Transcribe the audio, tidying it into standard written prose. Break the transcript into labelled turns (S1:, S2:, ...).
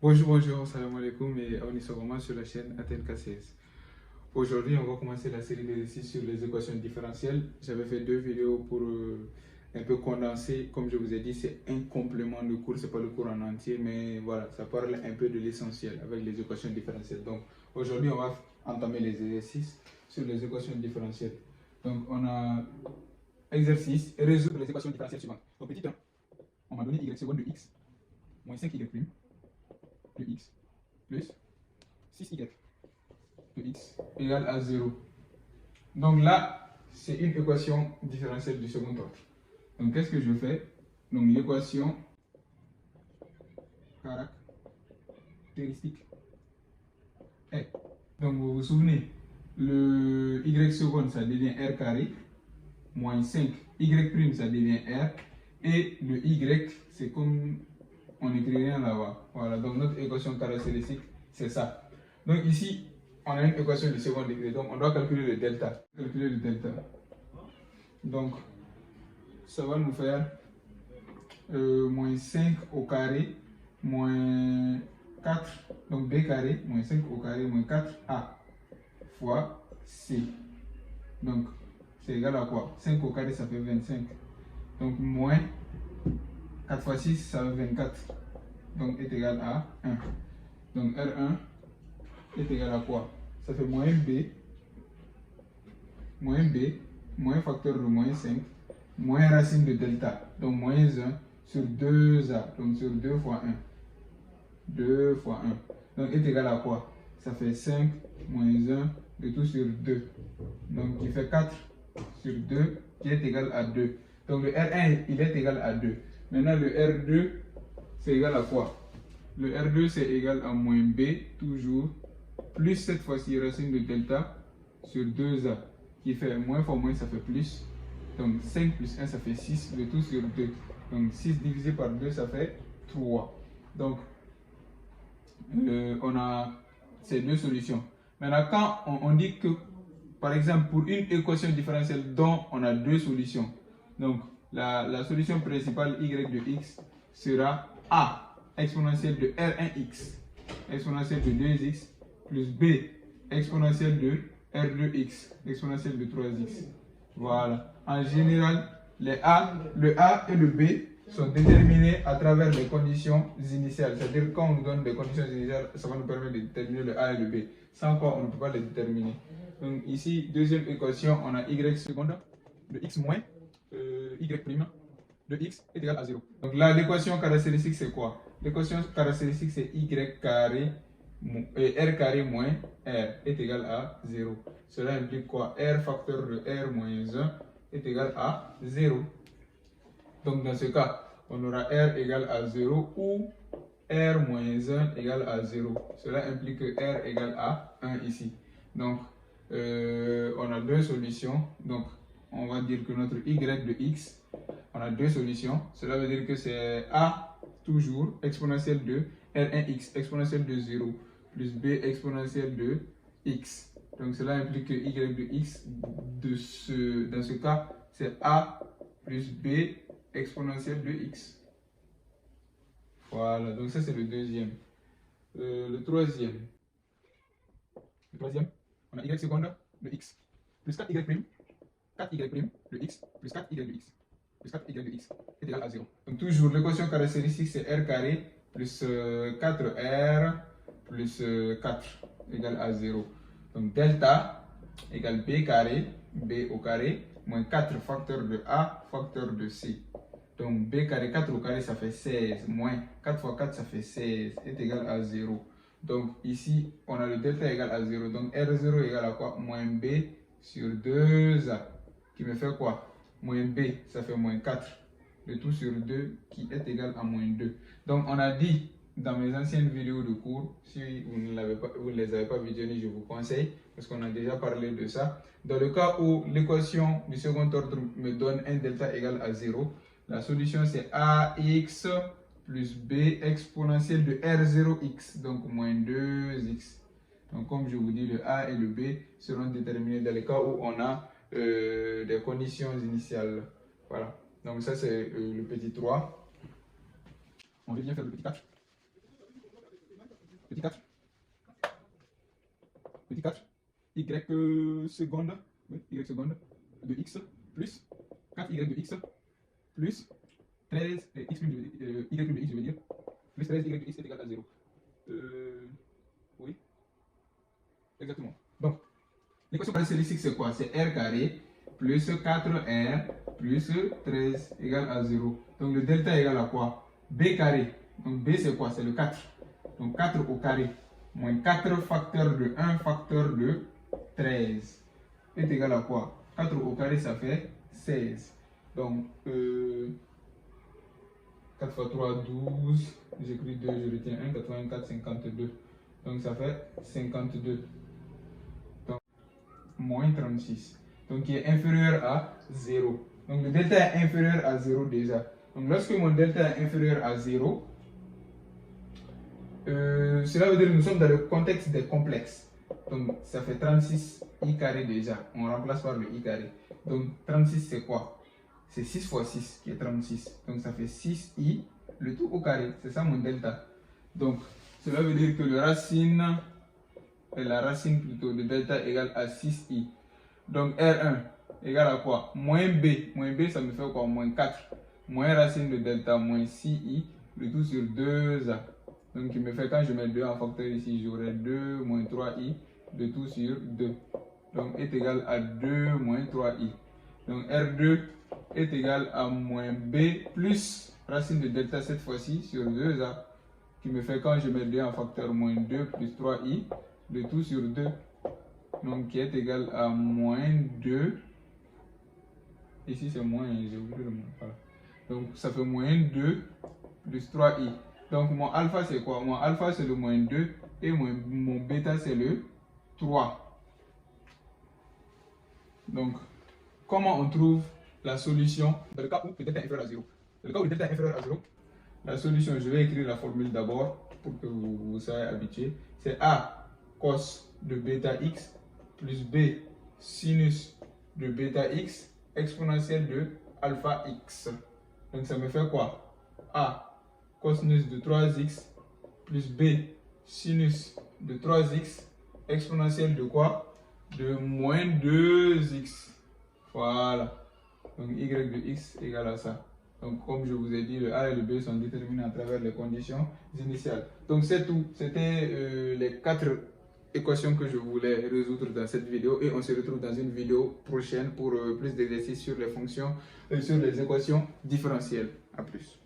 S1: Bonjour, salam alaikum et on est sur la chaîne Athènes KCS. Aujourd'hui, on va commencer la série d'exercices sur les équations différentielles. J'avais fait deux vidéos pour un peu condenser. Comme je vous ai dit, c'est un complément de cours, c'est pas le cours en entier, mais voilà, ça parle un peu de l'essentiel avec les équations différentielles. Donc aujourd'hui, on va entamer les exercices sur les équations différentielles. Donc on a exercice, résoudre les équations différentielles suivantes. Donc petit 1, on m'a donné y seconde de x moins 5y prime de x plus 6y de x égale à 0. Donc là, c'est une équation différentielle du second ordre. Donc qu'est-ce que je fais? Donc l'équation caractéristique est. Donc vous vous souvenez, le y seconde, ça devient r carré, moins 5 y prime, ça devient r, et le y, c'est comme on écrit rien là-bas. Voilà, donc notre équation caractéristique, c'est ça. Donc ici, on a une équation du second degré, donc on doit calculer le delta. Donc, ça va nous faire moins 5 au carré, moins 4, donc b carré, moins 5 au carré, moins 4a fois c. Donc, c'est égal à quoi? 5 au carré, ça fait 25. Donc, moins 4 fois 6, ça fait 24. Donc, est égal à 1. Donc, R1 est égal à quoi? Ça fait moins b, moins facteur de moins 5, moins racine de delta, donc moins 1 sur 2a, donc sur 2 fois 1. 2 fois 1. Donc, est égal à quoi? Ça fait 5 moins 1 de tout sur 2. Donc, qui fait 4 sur 2, qui est égal à 2. Donc, le R1, il est égal à 2. Maintenant, le R2, c'est égal à quoi? Le R2, c'est égal à moins B, toujours, plus cette fois-ci racine de delta sur 2A, qui fait moins fois moins, ça fait plus. Donc 5 plus 1, ça fait 6, le tout sur 2. Donc 6 divisé par 2, ça fait 3. Donc, on a ces deux solutions. Maintenant, quand on dit que, par exemple, pour une équation différentielle dont on a deux solutions, donc la solution principale y de x sera a exponentielle de r1x exponentielle de 2x plus b exponentielle de r2x exponentielle de 3x. Voilà. En général, le A et le B sont déterminés à travers les conditions initiales. C'est-à-dire quand on nous donne des conditions initiales, ça va nous permettre de déterminer le A et le B. Sans quoi, on ne peut pas les déterminer. Donc ici, deuxième équation, on a y seconde de x moins y prime de x est égal à 0. Donc là, l'équation caractéristique, c'est quoi? L'équation caractéristique, c'est y carré r carré moins r est égal à 0. Cela implique quoi? R facteur de r moins 1 est égal à 0. Donc dans ce cas, on aura r égale à 0 ou r moins 1 égale à 0. Cela implique que r égale à 1 ici. Donc, on a deux solutions. Donc, on va dire que notre y de x, on a deux solutions. Cela veut dire que c'est a toujours exponentielle de r1x exponentielle de 0 plus b exponentielle de x. Donc, cela implique que y de x, dans ce cas, c'est a plus b exponentielle de x. Voilà, donc ça c'est le deuxième. Le troisième, on a y seconde de x plus 4y prime, 4y prime de x plus 4y de x plus 4y de x est égal à 0. Donc toujours l'équation caractéristique c'est r carré plus 4r plus 4 égale à 0. Donc delta égale b carré, b au carré, moins 4 facteur de a facteur de c. Donc b carré 4 au carré ça fait 16, moins 4 fois 4 ça fait 16, est égal à 0. Donc ici on a le delta égal à 0. Donc R0 égale à quoi? Moins b sur 2a qui me fait quoi? Moins b ça fait moins 4. Le tout sur 2 qui est égal à moins 2. Donc on a dit dans mes anciennes vidéos de cours, si vous ne les avez pas visionnées, je vous conseille, parce qu'on a déjà parlé de ça. Dans le cas où l'équation du second ordre me donne un delta égal à 0, la solution c'est ax plus b exponentielle de r0x, donc moins 2x. Donc comme je vous dis, le a et le b seront déterminés dans le cas où on a des conditions initiales. Voilà. Donc ça c'est le petit 3. On revient faire le petit 4. petit 4, y seconde, oui, y seconde de x plus 4y de x plus 13 x prime de y prime de x, je veux dire, plus 13 y de x est égal à 0. Oui, exactement. Donc, l'équation caractéristique, c'est quoi? C'est r carré plus 4r plus 13 égale à 0. Donc, le delta est égal à quoi? B carré. Donc, B, c'est quoi? C'est le 4. Donc, 4 au carré moins 4 facteur de 1 facteur de 13 est égal à quoi? 4 au carré, ça fait 16. Donc, 4 fois 3, 12. J'écris 2, je retiens 1, 84, 52. Donc, ça fait 52. Donc, moins 36. Donc, qui est inférieur à 0. Donc, le delta est inférieur à 0 déjà. Donc, lorsque mon delta est inférieur à 0, cela veut dire que nous sommes dans le contexte des complexes. Donc, ça fait 36 i carré déjà. On remplace par le i carré. Donc, 36, c'est quoi? C'est 6 fois 6 qui est 36. Donc, ça fait 6i, le tout au carré. C'est ça mon delta. Donc, cela veut dire que la racine plutôt de delta égale à 6i. Donc, R1 égale à quoi? Moins B. Moins B, ça me fait quoi? Moins 4. Moins racine de delta moins 6i, le tout sur 2a. Donc, il me fait, quand je mets 2 en facteur ici, j'aurai 2 moins 3i, le tout sur 2. Donc, est égal à 2 moins 3i. Donc, R2 est égal à moins B plus racine de delta cette fois-ci sur 2a, qui me fait, quand je mets 2 en facteur, moins 2 plus 3i, le tout sur 2. Donc, qui est égal à moins 2. Ici, c'est moins, j'ai oublié le moins. Voilà. Donc, ça fait moins 2 plus 3i. Donc, mon alpha, c'est quoi? Mon alpha, c'est le moins 2 et mon bêta, c'est le 3. Donc, comment on trouve la solution dans le cas où le delta est inférieur à 0? Dans le cas où le delta est inférieur à 0, la solution, je vais écrire la formule d'abord pour que vous soyez habitués. C'est A cos de bêta x plus B sinus de bêta x exponentielle de alpha x. Donc, ça me fait quoi? A cosinus de 3x plus B sinus de 3x exponentielle de quoi? De moins 2x. Voilà. Donc, y de x égale à ça. Donc, comme je vous ai dit, le A et le B sont déterminés à travers les conditions initiales. Donc, c'est tout. C'était les 4 équations que je voulais résoudre dans cette vidéo. Et on se retrouve dans une vidéo prochaine pour plus d'exercices sur les fonctions et sur les équations différentielles. À plus.